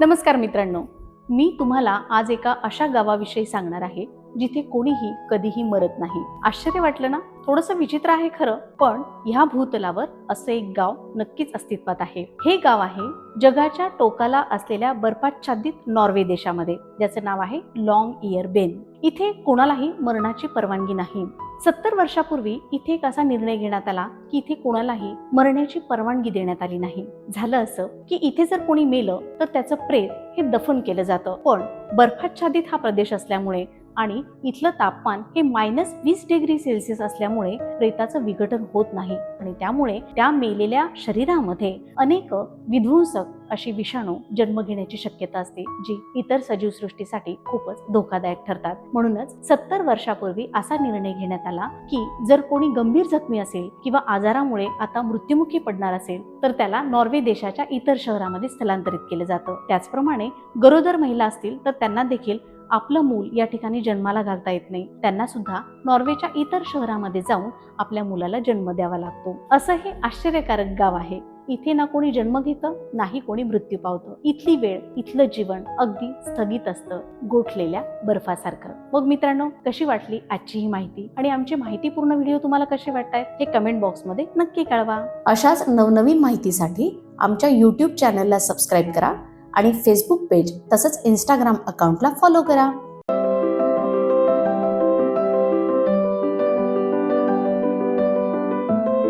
नमस्कार मित्रांनो, मी तुम्हाला आज एका अशा गावाविषयी सांगणार आहे जिथे कोणीही कधीही मरत नाही. आश्चर्य वाटलं ना? थोडंसं विचित्र आहे खरं, पण ह्या भूतलावर असं एक गाव नक्कीच अस्तित्वात आहे. हे गाव आहे जगाच्या टोकाला असलेल्या बर्फाच्छादित नॉर्वे देशामध्ये, ज्याचं नाव आहे लॉन्गइयरबेन. इथे कोणालाही मरणाची परवानगी नाही. 70 वर्षापूर्वी इथे एक असा निर्णय घेण्यात आला की इथे कोणालाही मरण्याची परवानगी देण्यात आली नाही. झालं असं की इथे जर कोणी मेलं तर त्याचं प्रेत हे दफन केलं जातं. पण बर्फाच्छादित हा प्रदेश असल्यामुळे आणि इथलं तापमान हे -20 डिग्री सेल्सिअस असल्यामुळे प्रेताचं विघटन होत नाही आणि त्यामुळे त्या मेलेल्या शरीरामध्ये अनेक विध्वंसक अशी विषाणू जन्म घेण्याची शक्यता असते, जी इतर सजीवसृष्टीसाठी खूपच धोकादायक ठरतात. म्हणूनच 70 वर्षापूर्वी असा निर्णय घेण्यात आला की जर कोणी गंभीर जखमी असेल किंवा आजारामुळे आता मृत्युमुखी पडणार असेल तर त्याला नॉर्वे देशाच्या इतर शहरामध्ये स्थलांतरित केलं जातं. त्याचप्रमाणे गरोदर महिला असतील तर त्यांना देखील आपलं मूल या ठिकाणी जन्माला घालता येत नाही. त्यांना सुद्धा नॉर्वेच्या इतर शहरामध्ये जाऊन आपल्या मुलाला जन्म द्यावा लागतो. असं हे आश्चर्यकारक गाव आहे. इथे ना कोणी जन्म घेतं, नाही कोणी मृत्यू पावतं. इथली वेळ, इथलं जीवन अगदी स्थगित असतं, गोठलेल्या बर्फासारखं. मग मित्रांनो, कशी वाटली आजची ही माहिती आणि आमची माहितीपूर्ण व्हिडिओ तुम्हाला कसे वाटतायत हे कमेंट बॉक्समध्ये नक्की कळवा. अशाच नवनवीन माहितीसाठी आमच्या YouTube चॅनलला सबस्क्राईब करा आणि फेसबुक पेज तसंच इंस्टाग्राम अकाउंटला फॉलो करा.